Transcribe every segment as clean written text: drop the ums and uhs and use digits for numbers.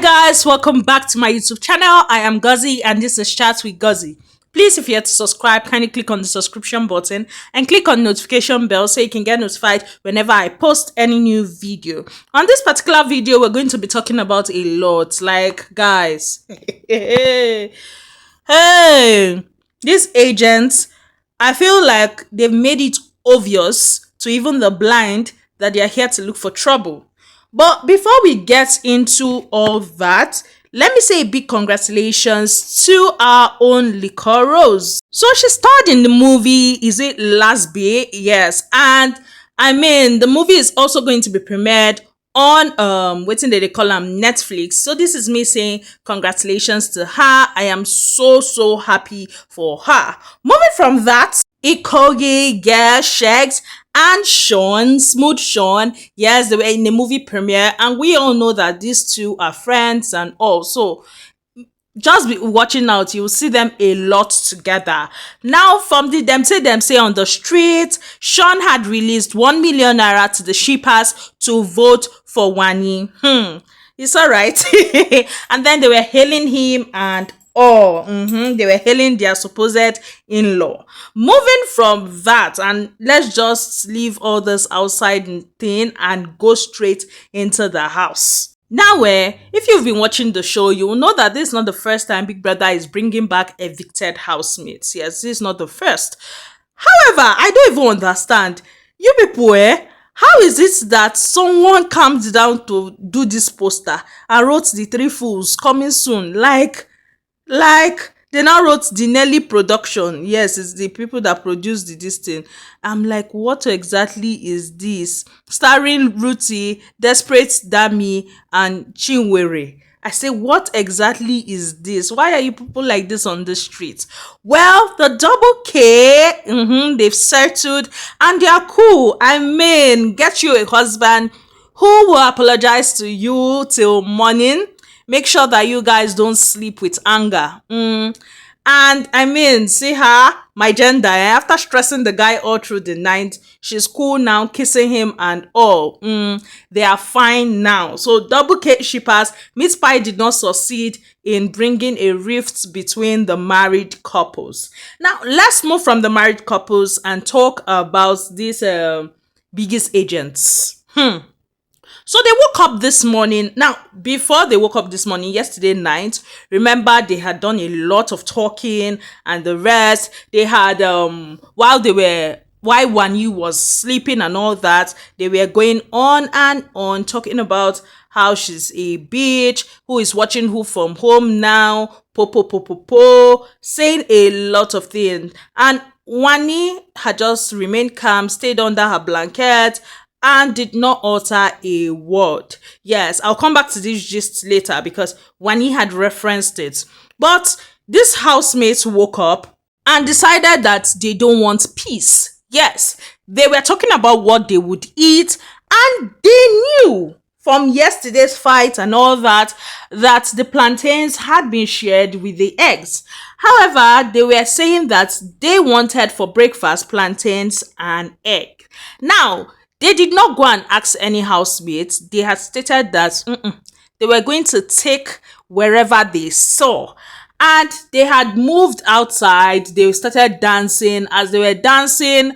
Guys, welcome back to my YouTube channel. I am Guzzy and this is Chat with Guzzy. Please, if you're yet to subscribe, kindly click on the subscription button and click on notification bell so you can get notified whenever I post any new video. On this particular video, we're going to be talking about a lot. Like, guys, hey, these agents, I feel like they've made it obvious to even the blind that they are here to look for trouble. But before we get into all that, let me say a big congratulations to our own Liquor Rose. So she starred in the movie, is it Last Bay? Yes. And I mean, the movie is also going to be premiered on what did they call them, Netflix. So this is me saying congratulations to her. I am so happy for her. Moving from that, Ikogi, Girl, Shags, and Sean, Smooth Sean, yes, they were in the movie premiere, and we all know that these two are friends and all. So just be watching out, you will see them a lot together. Now, from them say on the street, Sean had released 1 million naira to the shippers to vote for Wanni. It's all right. And then they were hailing him and they were hailing their supposed in-law. Moving from that, and let's just leave all this outside thing and go straight into the house. Now, if you've been watching the show, you will know that this is not the first time Big Brother is bringing back evicted housemates. Yes, this is not the first. However, I don't even understand. You people, how is it that someone comes down to do this poster and wrote the three fools coming soon? Like they now wrote the Nelly production. Yes, it's the people that produced this thing. I'm like, what exactly is this? Starring Ruthee, Desperate Dami, and Chinwere. I say, what exactly is this? Why are you people like this on the street? Well, the double K, they've settled and they are cool. I mean, get you a husband who will apologize to you till morning. Make sure that you guys don't sleep with anger. And I mean, see her, my gender, after stressing the guy all through the night, she's cool now, kissing him and all. They are fine now. So double K shippers, Miss Pie did not succeed in bringing a rift between the married couples. Now, let's move from the married couples and talk about these biggest agents. So they woke up this morning. Now, before they woke up this morning, yesterday night, remember they had done a lot of talking and the rest. They had, while Wanni was sleeping and all that, they were going on and on talking about how she's a bitch, who is watching who from home now, saying a lot of things. And Wanni had just remained calm, stayed under her blanket, and did not utter a word. Yes, I'll come back to this gist later because Wanni had referenced it. But these housemates woke up and decided that they don't want peace. Yes, they were talking about what they would eat, and they knew from yesterday's fight and all that the plantains had been shared with the eggs. However, they were saying that they wanted for breakfast plantains and egg. Now, they did not go and ask any housemates. They had stated that they were going to take wherever they saw. And they had moved outside. They started dancing. As they were dancing,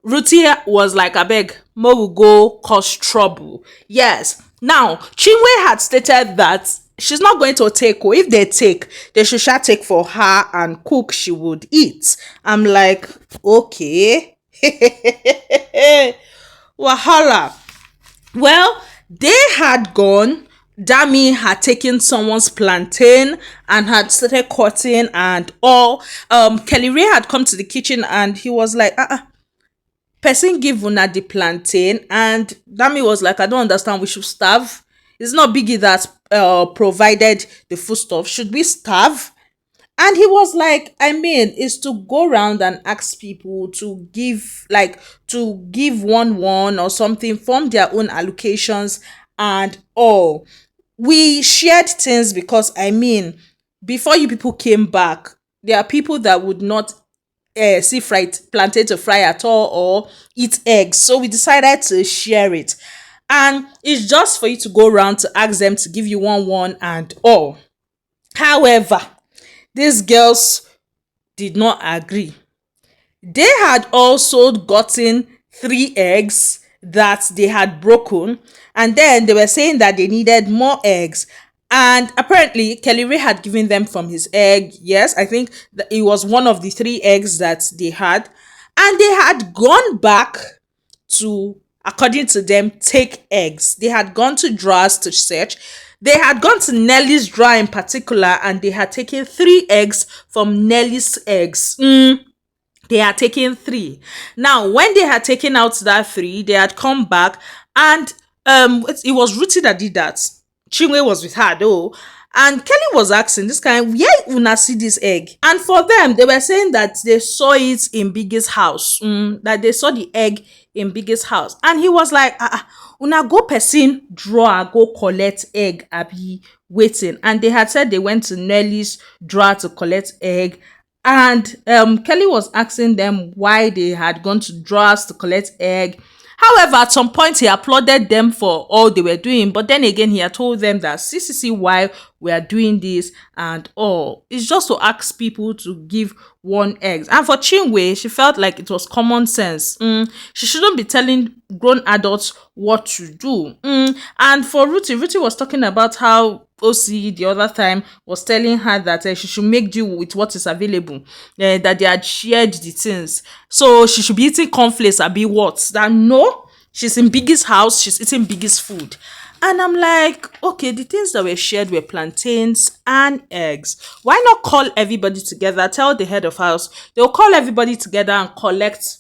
Ruthee was like, abeg, mo will go cause trouble. Yes. Now, Chinwe had stated that she's not going to take, or if they take, they should take for her and cook, she would eat. I'm like, okay. Wahala. Well, they had gone. Dami had taken someone's plantain and had started cutting and all. Kelly Ray had come to the kitchen and he was like, person give una the plantain, and Dami was like, I don't understand, we should starve. It's not Biggie that provided the foodstuff. Should we starve? And he was like, I mean, is to go around and ask people to give one or something from their own allocations and all. We shared things because, I mean, before you people came back, there are people that would not see fried plantain to fry at all or eat eggs. So we decided to share it. And it's just for you to go around to ask them to give you one and all. However, these girls did not agree. They had also gotten 3 eggs that they had broken, and then they were saying that they needed more eggs. And apparently, Kelly Ray had given them from his egg. Yes, I think that it was one of the 3 eggs that they had, and they had gone back to, according to them, take eggs. They had gone to drawers to search. They had gone to Nelly's drawer in particular, and they had taken 3 eggs from Nelly's eggs. They had taken 3. Now, when they had taken out that 3, they had come back, and it was Ruthie that did that. Chinwe was with her though. And Kelly was asking this kind, where una see this egg? And for them, they were saying that they saw it in Biggie's house. That they saw the egg in Biggie's house. And he was like, una go person drawer, go collect egg, abi waiting. And they had said they went to Nelly's drawer to collect egg. And Kelly was asking them why they had gone to drawers to collect egg. However, at some point, he applauded them for all they were doing. But then again, he had told them that see why we are doing this and all. It's just to ask people to give 1 egg. And for Chinwe, she felt like it was common sense. She shouldn't be telling grown adults what to do. And for Ruthie was talking about how OC the other time was telling her that she should make do with what is available, that they had shared the things. So she should be eating cornflakes and be what? That no, she's in Biggie's house, she's eating Biggie's food. And I'm like, okay, the things that were shared were plantains and eggs. Why not call everybody together, tell the head of house, they'll call everybody together and collect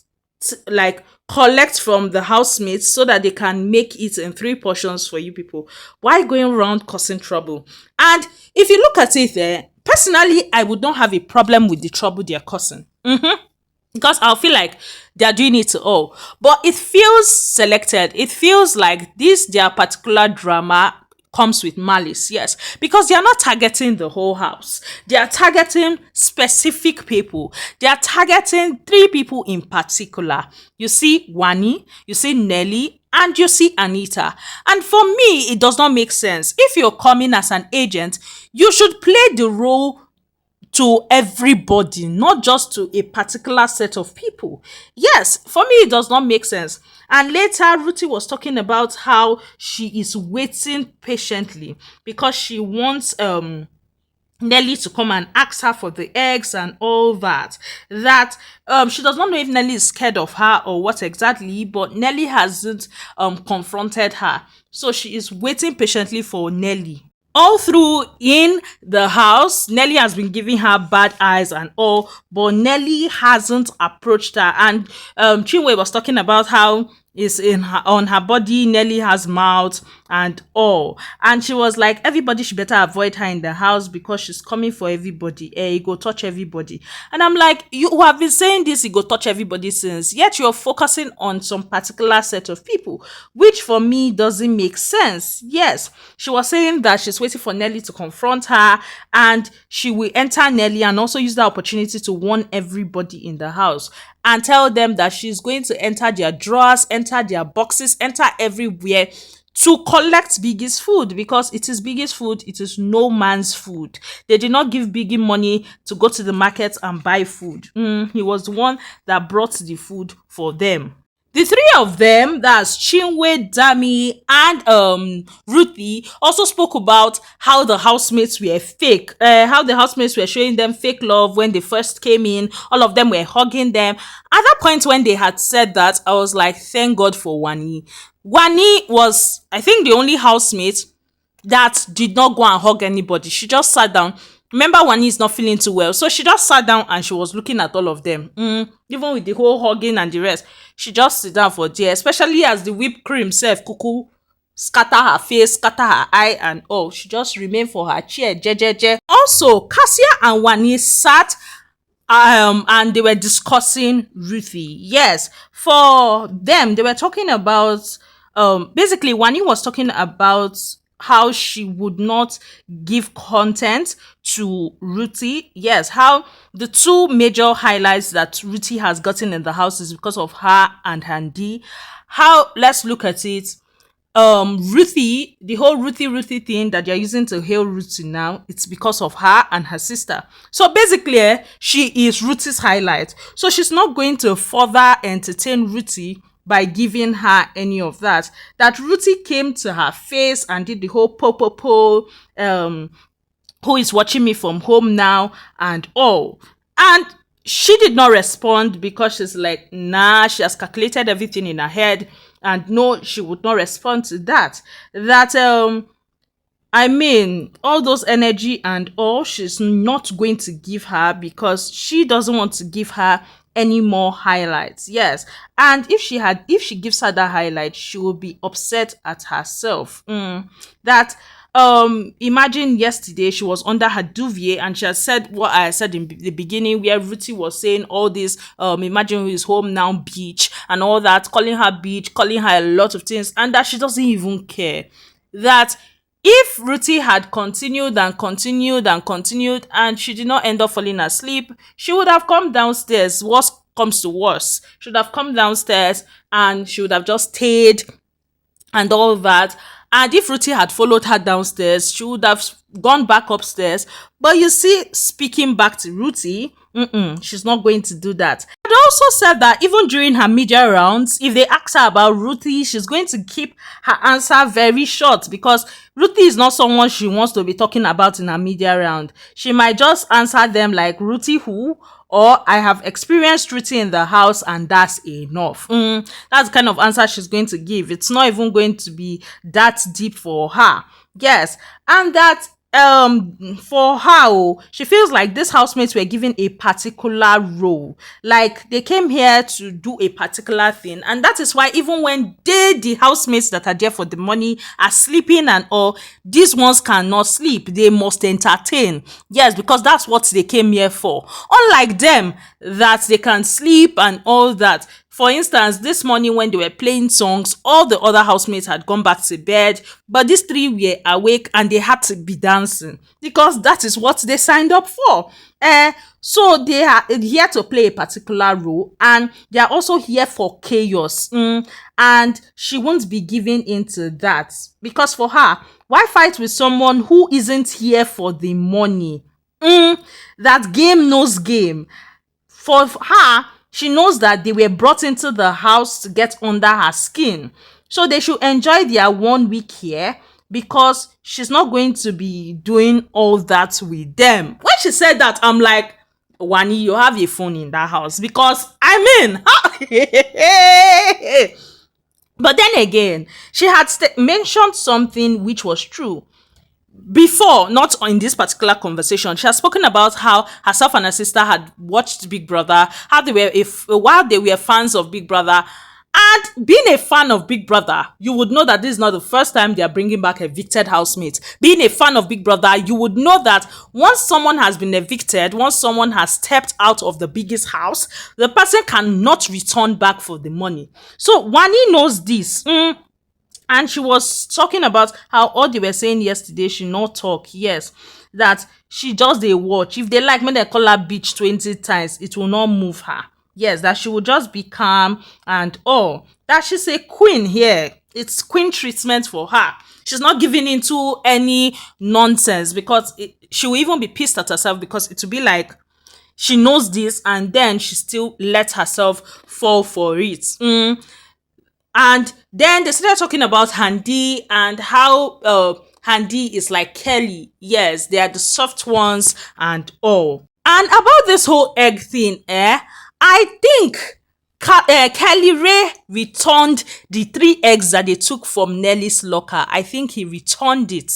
from the housemates so that they can make it in 3 portions for you people. Why going around causing trouble? And if you look at it, personally, I would not have a problem with the trouble they're causing. Because I'll feel like they're doing it all. But it feels selected. It feels like their particular drama comes with malice, yes. Because they are not targeting the whole house. They are targeting specific people. They are targeting 3 people in particular. You see Wanni, you see Nelly, and you see Anita. And for me, it does not make sense. If you're coming as an agent, you should play the role to everybody, not just to a particular set of people. Yes, for me, it does not make sense. And later, Ruthie was talking about how she is waiting patiently because she wants Nelly to come and ask her for the eggs and all that. That she does not know if Nelly is scared of her or what exactly, but Nelly hasn't confronted her. So she is waiting patiently for Nelly. All through in the house, Nelly has been giving her bad eyes and all, but Nelly hasn't approached her. And Chinwe was talking about how is on her body, Nelly has mouth and all. And she was like, everybody should better avoid her in the house because she's coming for everybody. You go touch everybody. And I'm like, you have been saying this, you go touch everybody since, yet you're focusing on some particular set of people, which for me doesn't make sense. Yes, she was saying that she's waiting for Nelly to confront her and she will enter Nelly and also use the opportunity to warn everybody in the house and tell them that she's going to enter their drawers, enter their boxes, enter everywhere to collect Biggie's food because it is Biggie's food. It is no man's food. They did not give Biggie money to go to the market and buy food. He was the one that brought the food for them. The 3 of them, that's Chinwe, Dami, and Ruthie, also spoke about how the housemates were fake. How the housemates were showing them fake love when they first came in. All of them were hugging them. At that point when they had said that, I was like, thank God for Wanni. Wanni was, I think, the only housemate that did not go and hug anybody. She just sat down. Remember, Wanni is not feeling too well, so she just sat down and she was looking at all of them. Even with the whole hugging and the rest, she just sit down for there, especially as the whipped cream self cuckoo scatter her face, scatter her eye and all. She just remained for her chair, jejeje. Also, Cassia and Wanni sat and they were discussing Ruthie. Yes, for them, they were talking about basically Wanni was talking about how she would not give content to Ruthie. Yes, how the 2 major highlights that Ruthie has gotten in the house is because of her and Handi. How, let's look at it. Ruthie, the whole Ruthie thing that you're using to hail Ruthie now, it's because of her and her sister. So basically, she is Ruthie's highlight. So she's not going to further entertain Ruthie by giving her any of that. That Ruthie came to her face and did the whole po, who is watching me from home now and all. And she did not respond because she's like, nah, she has calculated everything in her head, and no, she would not respond to that. That I mean, all those energy and all, she's not going to give her because she doesn't want to give her any more highlights. Yes. And if she gives her that highlight, she will be upset at herself. That imagine yesterday she was under her duvet and she has said what I said in the beginning, where Ruthie was saying all this imagine his home now beach and all that, calling her beach, calling her a lot of things, and that she doesn't even care. That if Ruthie had continued and continued and continued and she did not end up falling asleep, she would have come downstairs. Worst comes to worst, she would have come downstairs and she would have just stayed and all that. And if Ruthie had followed her downstairs, she would have gone back upstairs. But you see, speaking back to Ruthie, she's not going to do that. I'd also said that even during her media rounds, if they ask her about Ruthie, she's going to keep her answer very short because Ruthie is not someone she wants to be talking about in her media round. She might just answer them like, Ruthie who? Or I have experienced Ruthie in the house and that's enough. That's the kind of answer she's going to give. It's not even going to be that deep for her. Yes. And that for her, she feels like these housemates were given a particular role. Like they came here to do a particular thing. And that is why even when the housemates that are there for the money, are sleeping and all, these ones cannot sleep. They must entertain. Yes, because that's what they came here for. Unlike them, that they can sleep and all that. For instance, this morning when they were playing songs, all the other housemates had gone back to bed, but these three were awake and they had to be dancing because that is what they signed up for. So they are here to play a particular role and they are also here for chaos. And she won't be giving into that because for her, why fight with someone who isn't here for the money? That game knows game. For her, she knows that they were brought into the house to get under her skin. So they should enjoy their 1 week here because she's not going to be doing all that with them. When she said that, I'm like, Wanni, you have a phone in that house because, I mean, but then again, she had mentioned something which was true. Before, not in this particular conversation, she has spoken about how herself and her sister had watched Big Brother, how they were while they were fans of Big Brother. And being a fan of Big Brother, you would know that this is not the first time they are bringing back evicted housemates. Being a fan of Big Brother, you would know that once someone has been evicted, once someone has stepped out of the biggest house, the person cannot return back for the money. So Wanni knows this. And she was talking about how all they were saying yesterday, she not talk. Yes, that she just they watch. If they like when they call her bitch 20 times, it will not move her. Yes, that she will just be calm and all. That she's a queen here. It's queen treatment for her. She's not giving into any nonsense because she will even be pissed at herself because it will be like she knows this and then she still lets herself fall for it. And then they started talking about Handi and how Handi is like Kelly. Yes, they are the soft ones and all. And about this whole egg thing, I think Kelly Ray returned the 3 eggs that they took from Nelly's locker. I think he returned it.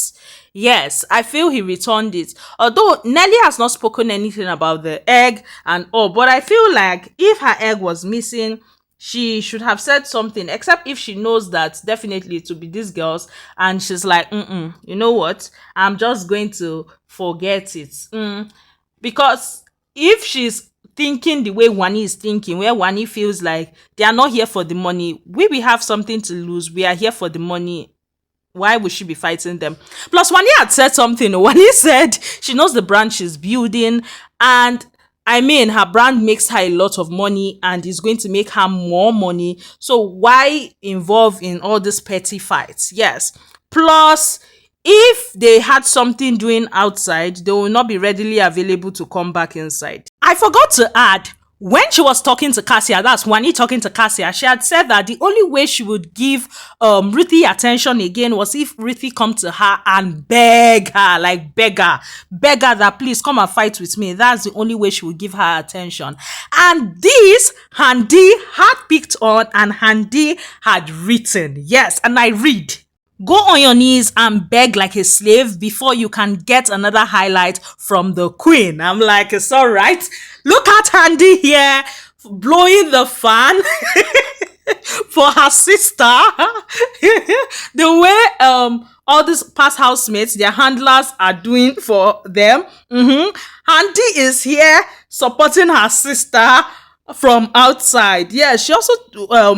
Yes, I feel he returned it. Although Nelly has not spoken anything about the egg and all, but I feel like if her egg was missing, she should have said something, except if she knows that definitely to be these girls and she's like, you know what, I'm just going to forget it. Because if she's thinking the way Wanni is thinking, where Wanni feels like they are not here for the money, we have something to lose, we are here for the money, why would she be fighting them? Plus Wanni had said something. Wanni said she knows the brand she's building and I mean, her brand makes her a lot of money and is going to make her more money. So why involve in all these petty fights? Yes. Plus, if they had something doing outside, they will not be readily available to come back inside. I forgot to add, when she was talking to Cassia, that's Wanni talking to Cassia, she had said that the only way she would give Ruthee attention again was if Ruthee come to her and beg her, like beg her that please come and fight with me. That's the only way she would give her attention. And this Handi had picked on and Handi had written. Yes, and I read. Go on your knees and beg like a slave before you can get another highlight from the queen. I'm like, it's all right. Look at Handi here blowing the fan for her sister. The way all these past housemates, their handlers are doing for them. Handi is here supporting her sister from outside. Yeah, she also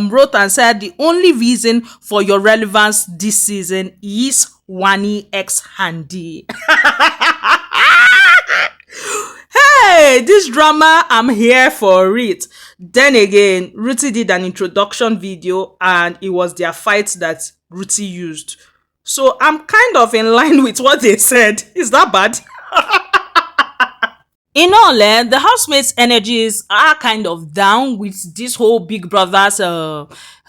wrote and said the only reason for your relevance this season is Wanni x Handi. Hey, this drama, I'm here for it. Then again, Ruthee did an introduction video and it was their fight that Ruthee used. So I'm kind of in line with what they said. Is that bad? In all, the housemates' energies are kind of down with this whole Big Brother's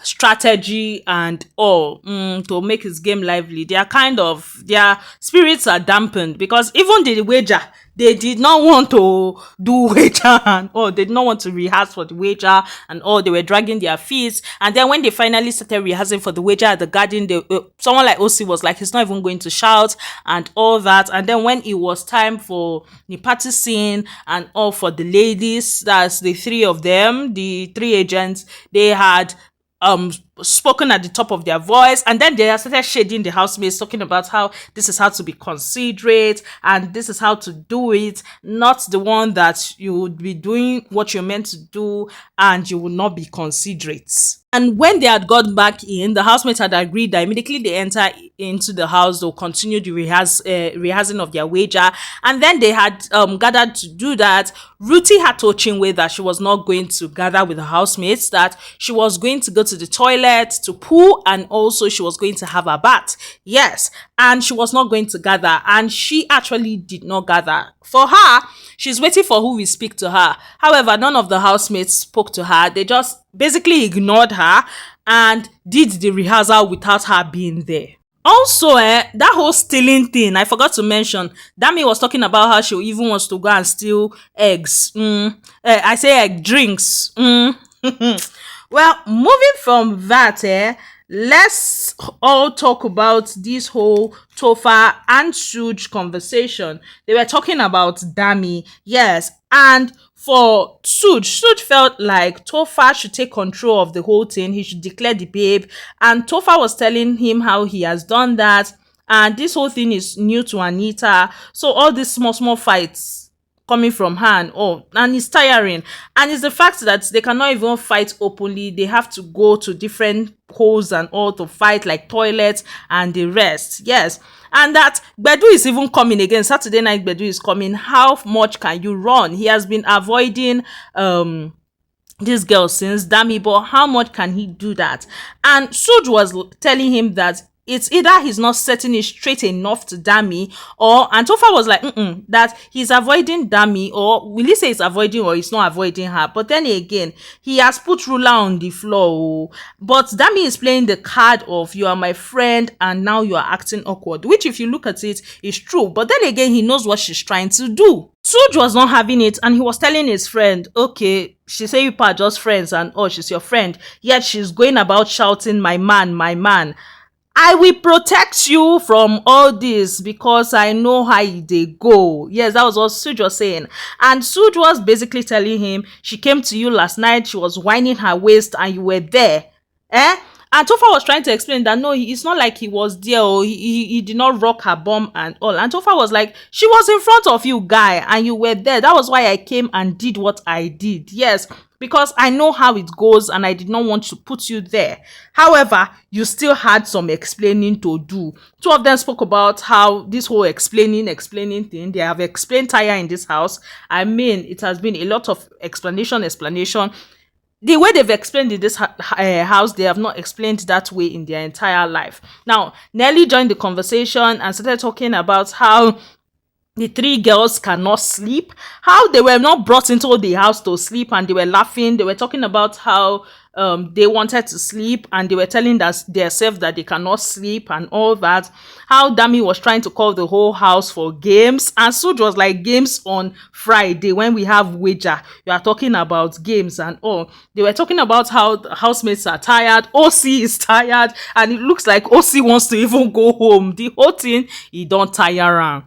strategy and all to make his game lively. They are their spirits are dampened because even the wager, they did not want to do wager and all. They did not want to rehearse for the wager and all. They were dragging their feet. And then when they finally started rehearsing for the wager at the garden, someone like OC was like, he's not even going to shout and all that. And then when it was time for the party scene and all for the ladies, that's the three of them, the three agents, they had spoken at the top of their voice, and then they started shading the housemates, talking about how this is how to be considerate and this is how to do it, not the one that you would be doing what you're meant to do and you will not be considerate. And when they had got back in, the housemates had agreed that immediately they enter into the house, they'll continue the rehearsing of their wager. And then they had gathered to do that. Ruthee had told Chinwe that she was not going to gather with the housemates, that she was going to go to the toilet to poo, and also she was going to have a bath. Yes, and she was not going to gather. And she actually did not gather. For her, she's waiting for who will speak to her. However, none of the housemates spoke to her. They just basically ignored her and did the rehearsal without her being there. Also, that whole stealing thing, I forgot to mention, Dami was talking about how she even wants to go and steal eggs. I say egg drinks. Well, moving from that, let's all talk about this whole Topher and Sooj conversation. They were talking about Dami, yes, and for Sooj felt like Topher should take control of the whole thing. He should declare the babe, and Topher was telling him how he has done that, and this whole thing is new to Anita. So all these small fights coming from her and it's tiring, and it's the fact that they cannot even fight openly. They have to go to different holes and all to fight, like toilets and the rest. Yes, and that Gbedu is even coming again. Saturday night Gbedu is coming. How much can you run? He has been avoiding this girl since Dami, but how much can he do that? And Sooj was telling him that it's either he's not setting it straight enough to Dami, and Topher was like, that he's avoiding Dami, or will he say he's avoiding or he's not avoiding her? But then again, he has put ruler on the floor. But Dami is playing the card of you are my friend and now you are acting awkward, which if you look at it is true. But then again, he knows what she's trying to do. Sooj was not having it, and he was telling his friend, okay, she say you are just friends and she's your friend, yet she's going about shouting my man, my man. I will protect you from all this because I know how they go. Yes, that was what Sooj was saying. And Sooj was basically telling him, she came to you last night, she was whining her waist and you were there. And Topher was trying to explain that no, it's not like he was there or he did not rock her bum and all. And Topher was like, she was in front of you, guy, and you were there. That was why I came and did what I did. Yes. because I know how it goes and I did not want to put you there. However, you still had some explaining to do. Two of them spoke about how this whole explaining thing, they have explained tire in this house. I mean, it has been a lot of explanation. The way they've explained in this house, they have not explained that way in their entire life. Now, Nelly joined the conversation and started talking about how the three girls cannot sleep, how they were not brought into the house to sleep, and they were laughing. They were talking about how they wanted to sleep and they were telling themselves that they cannot sleep and all that. How Dami was trying to call the whole house for games, and Sooj was like, games on Friday when we have wager, you are talking about games and all. They were talking about how the housemates are tired, OC is tired, and it looks like OC wants to even go home. The whole thing, he don't tire around.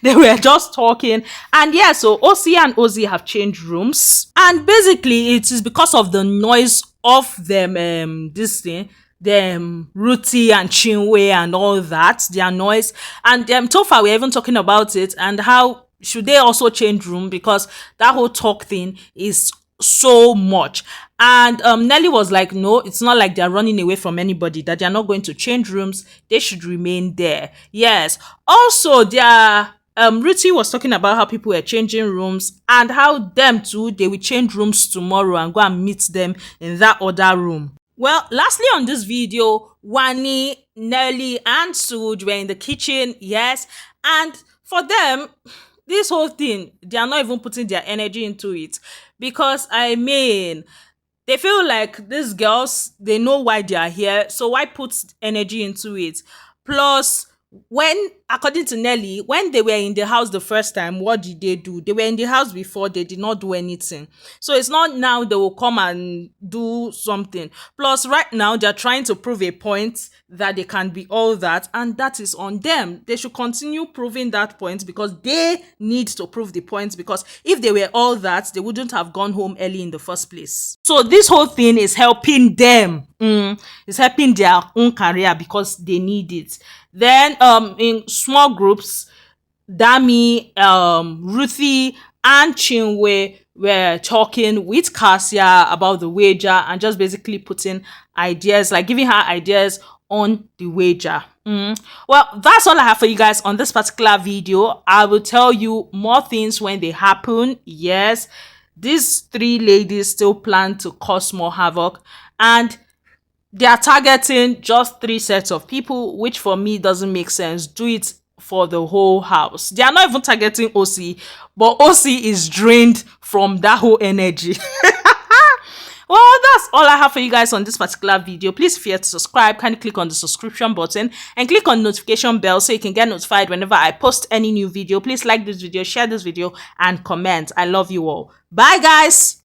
They were just talking, and yeah, so OC and Ozzy have changed rooms, and basically it is because of the noise of them this thing, them Ruthee and Chinwe and all that, their noise. And Topher, we're even talking about it and how should they also change room, because that whole talk thing is so much. And Nelly was like, no, it's not like they're running away from anybody, that they're not going to change rooms, they should remain there. Yes, also their Ruthee was talking about how people were changing rooms and how them too, they will change rooms tomorrow and go and meet them in that other room. Well, lastly on this video, Wanni, Nelly, and Sooj were in the kitchen, yes, and for them, this whole thing, they are not even putting their energy into it, because I mean, they feel like these girls, they know why they are here, so why put energy into it? Plus, when, according to Nelly, when they were in the house the first time, what did they do? They were in the house before, they did not do anything. So it's not now they will come and do something. Plus, right now, they're trying to prove a point that they can be all that, and that is on them. They should continue proving that point, because they need to prove the point, because if they were all that, they wouldn't have gone home early in the first place. So this whole thing is helping them. It's helping their own career, because they need it. Then in small groups, Dami, Ruthee, and Chinwe were talking with Cassia about the wager and just basically putting ideas, like giving her ideas on the wager. Well, that's all I have for you guys on this particular video. I will tell you more things when they happen. Yes, these three ladies still plan to cause more havoc, and they are targeting just 3 sets of people, which for me doesn't make sense. Do it for the whole house. They are not even targeting OC, but OC is drained from that whole energy. Well, that's all I have for you guys on this particular video. Please feel to subscribe. Kindly click on the subscription button and click on the notification bell so you can get notified whenever I post any new video. Please like this video, share this video, and comment. I love you all. Bye, guys.